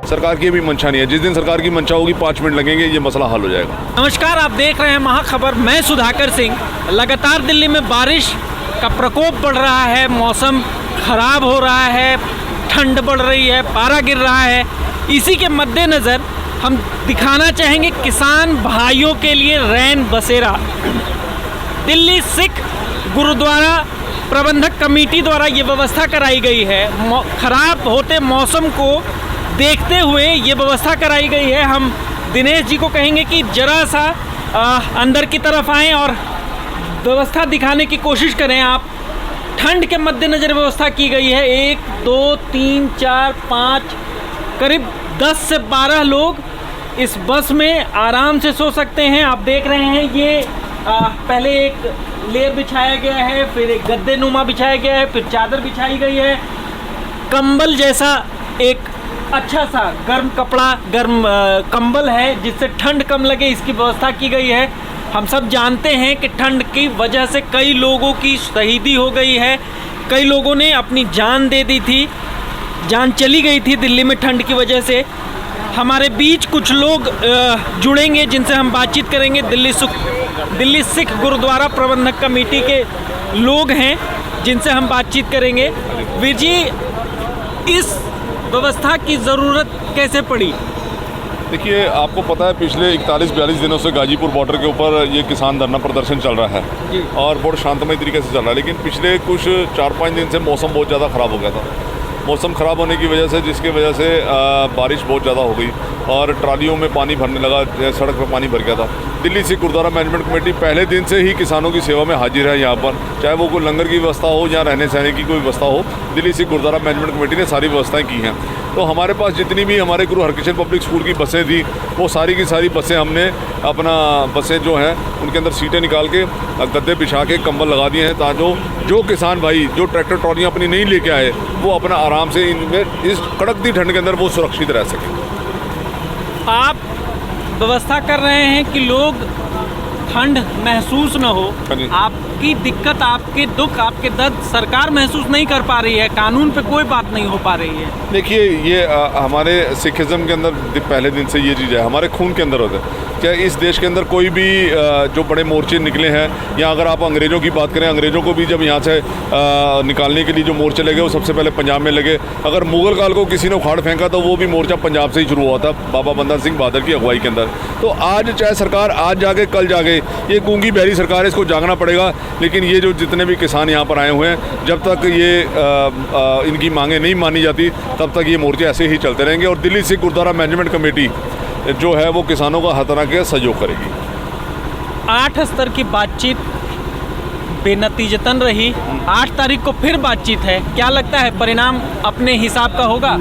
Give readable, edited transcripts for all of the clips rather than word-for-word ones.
सरकार की भी मंशा नहीं है। जिस दिन सरकार की मंशा होगी 5 मिनट लगेंगे, ये मसला हल हो जाएगा। नमस्कार, आप देख रहे हैं महाखबर। मैं सुधाकर सिंह। लगातार दिल्ली में बारिश का प्रकोप बढ़ रहा है, मौसम खराब हो रहा है, ठंड बढ़ रही है, पारा गिर रहा है। इसी के मद्देनज़र हम दिखाना चाहेंगे किसान भाइयों के लिए रैन बसेरा। दिल्ली सिख गुरुद्वारा प्रबंधक कमेटी द्वारा ये व्यवस्था कराई गई है। खराब होते मौसम को देखते हुए ये व्यवस्था कराई गई है। हम दिनेश जी को कहेंगे कि ज़रा सा अंदर की तरफ आएँ और व्यवस्था दिखाने की कोशिश करें आप। ठंड के मद्देनज़र व्यवस्था की गई है। 1 2 3 4 5 करीब 10 से 12 लोग इस बस में आराम से सो सकते हैं। आप देख रहे हैं ये पहले एक लेयर बिछाया गया है, फिर एक गद्दे नुमा बिछाया गया है, फिर चादर बिछाई गई है। कंबल जैसा एक अच्छा सा गर्म कपड़ा, गर्म कंबल है जिससे ठंड कम लगे, इसकी व्यवस्था की गई है। हम सब जानते हैं कि ठंड की वजह से कई लोगों की शहीदी हो गई है, कई लोगों ने अपनी जान दे दी थी, जान चली गई थी दिल्ली में ठंड की वजह से। हमारे बीच कुछ लोग जुड़ेंगे जिनसे हम बातचीत करेंगे। दिल्ली सिख गुरुद्वारा प्रबंधक कमेटी के लोग हैं जिनसे हम बातचीत करेंगे। वीर जी, इस व्यवस्था की ज़रूरत कैसे पड़ी? देखिए, आपको पता है पिछले 41-42 दिनों से गाजीपुर बॉर्डर के ऊपर ये किसान धरना प्रदर्शन चल रहा है और बहुत शांतमय तरीके से चल रहा है। लेकिन पिछले कुछ 4-5 दिन से मौसम बहुत ज़्यादा ख़राब हो गया था। मौसम ख़राब होने की वजह से, जिसकी वजह से बारिश बहुत ज़्यादा हो गई और ट्रालियों में पानी भरने लगा, सड़क पर पानी भर गया था। दिल्ली सिख गुरुद्वारा मैनेजमेंट कमेटी पहले दिन से ही किसानों की सेवा में हाजिर है यहाँ पर, चाहे वो कोई लंगर की व्यवस्था हो या रहने सहने की कोई व्यवस्था हो। दिल्ली सिख गुरुद्वारा मैनेजमेंट कमेटी ने सारी व्यवस्थाएं की हैं। तो हमारे पास जितनी भी हमारे गुरु हरकृष्ण पब्लिक स्कूल की बसें थी, वो सारी की सारी बसें हमने अपना बसें जो हैं उनके अंदर सीटें निकाल के गद्दे बिछा के कंबल लगा दिए हैं, ताकि जो किसान भाई जो ट्रैक्टर ट्रॉलियाँ अपनी नहीं लेके आए वो अपना आराम से इनमें इस कड़कती ठंड के अंदर वो सुरक्षित रह सकें। आप व्यवस्था कर रहे हैं कि लोग ठंड महसूस न हो। आपकी दिक्कत, आपके दुख, आपके दर्द सरकार महसूस नहीं कर पा रही है, कानून पे कोई बात नहीं हो पा रही है। देखिए, ये हमारे सिखिज़म के अंदर पहले दिन से ये चीज़ है, हमारे खून के अंदर होता है। क्या इस देश के अंदर कोई भी जो बड़े मोर्चे निकले हैं, या अगर आप अंग्रेज़ों की बात करें, अंग्रेज़ों को भी जब यहाँ से निकालने के लिए जो मोर्चे लगे वो सबसे पहले पंजाब में लगे। अगर मुग़ल काल को किसी ने उखाड़ फेंका तो वो भी मोर्चा पंजाब से ही शुरू हुआ था, बाबा बंदा सिंह बहादुर की अगुवाई के अंदर। तो आज चाहे सरकार आज जागे कल जागे, ये गूंगी बहरी सरकार है, इसको जागना पड़ेगा। लेकिन ये जो जितने भी किसान यहाँ पर आए हुए हैं, जब तक ये इनकी मांगें नहीं मानी जाती तब तक ये मोर्चे ऐसे ही चलते रहेंगे। और दिल्ली सिख गुरुद्वारा मैनेजमेंट कमेटी जो है वो किसानों का हर तरह के सहयोग करेगी। 8 स्तर की बातचीत बेनतीजतन रही, 8 तारीख को फिर बातचीत है। क्या लगता है परिणाम अपने हिसाब का होगा?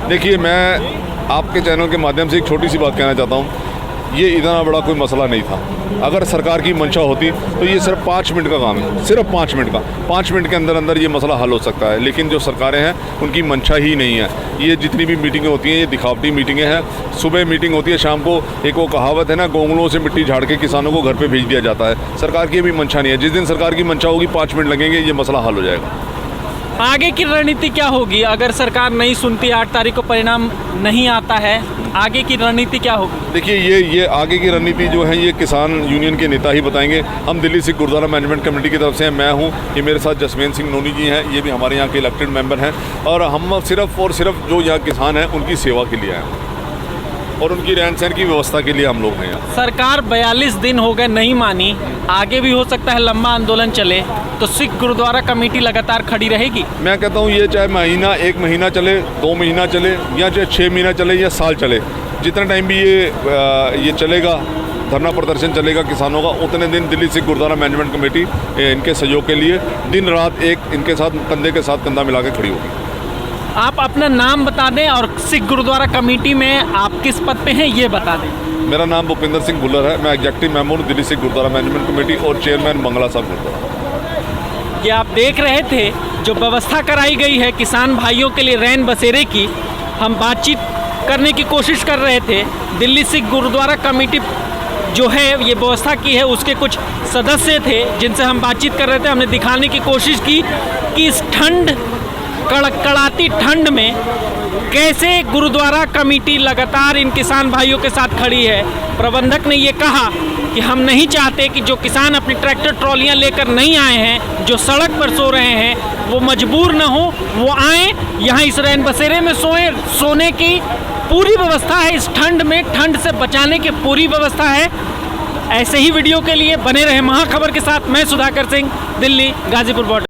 देखिए, मैं आपके चैनल के माध्यम से एक छोटी सी बात कहना चाहता हूँ। ये इतना बड़ा कोई मसला नहीं था। अगर सरकार की मंशा होती तो ये सिर्फ 5 मिनट का काम है, सिर्फ 5 मिनट का। 5 मिनट के अंदर अंदर ये मसला हल हो सकता है। लेकिन जो सरकारें हैं उनकी मंशा ही नहीं है। ये जितनी भी मीटिंगें होती हैं ये दिखावटी मीटिंगें हैं। सुबह मीटिंग होती है, शाम को एक वो कहावत है ना, गोंगलों से मिट्टी झाड़ के किसानों को घर पे भेज दिया जाता है। सरकार की भी मंशा नहीं है। जिस दिन सरकार की मंशा होगी 5 मिनट लगेंगे, ये मसला हल हो जाएगा। आगे की रणनीति क्या होगी अगर सरकार नहीं सुनती, 8 तारीख को परिणाम नहीं आता है, आगे की रणनीति क्या होगी? देखिए, ये आगे की रणनीति जो है ये किसान यूनियन के नेता ही बताएंगे। हम दिल्ली सिख गुरुद्वारा मैनेजमेंट कमेटी की तरफ से हैं, मैं हूँ, ये मेरे साथ जसमेंद्र सिंह नोनी जी हैं, ये भी हमारे यहाँ के इलेक्टेड मेंबर हैं। और हम सिर्फ और सिर्फ जो यहाँ किसान हैं उनकी सेवा के लिए आए और उनकी रहन सहन की व्यवस्था के लिए हम लोग हैं यहाँ। सरकार 42 दिन हो गए नहीं मानी, आगे भी हो सकता है लंबा आंदोलन चले, तो सिख गुरुद्वारा कमेटी लगातार खड़ी रहेगी। मैं कहता हूँ ये चाहे महीना, 1 महीना चले, 2 महीना चले, या चाहे 6 महीना चले या साल चले, जितना टाइम भी ये चलेगा, धरना प्रदर्शन चलेगा किसानों का, उतने दिन दिल्ली सिख गुरुद्वारा मैनेजमेंट कमेटी इनके सहयोग के लिए दिन रात एक इनके साथ कंधे के साथ कंधा मिला के खड़ी होगी। आप अपना नाम बता दें और सिख गुरुद्वारा कमेटी में आप किस पद पे हैं ये बता दें। मेरा नाम भूपिंदर सिंह भुल्लर है, मैं executive member Delhi Sikh Gurdwara management committee और चेयरमैन बंगला साहब गुरुद्वारा। ये आप देख रहे थे जो व्यवस्था कराई गई है किसान भाइयों के लिए रैन बसेरे की, हम बातचीत करने की कोशिश कर रहे थे। दिल्ली सिख गुरुद्वारा कमेटी जो है ये व्यवस्था की है, उसके कुछ सदस्य थे जिनसे हम बातचीत कर रहे थे। हमने दिखाने की कोशिश की कि इस ठंड कड़कड़ाती ठंड में कैसे गुरुद्वारा कमेटी लगातार इन किसान भाइयों के साथ खड़ी है। प्रबंधक ने ये कहा कि हम नहीं चाहते कि जो किसान अपनी ट्रैक्टर ट्रॉलियां लेकर नहीं आए हैं, जो सड़क पर सो रहे हैं, वो मजबूर न हो, वो आएँ यहाँ इस रैन बसेरे में सोएं। सोने की पूरी व्यवस्था है, इस ठंड में ठंड से बचाने की पूरी व्यवस्था है। ऐसे ही वीडियो के लिए बने रहे महाखबर के साथ। मैं सुधाकर सिंह, दिल्ली गाजीपुर बॉर्डर।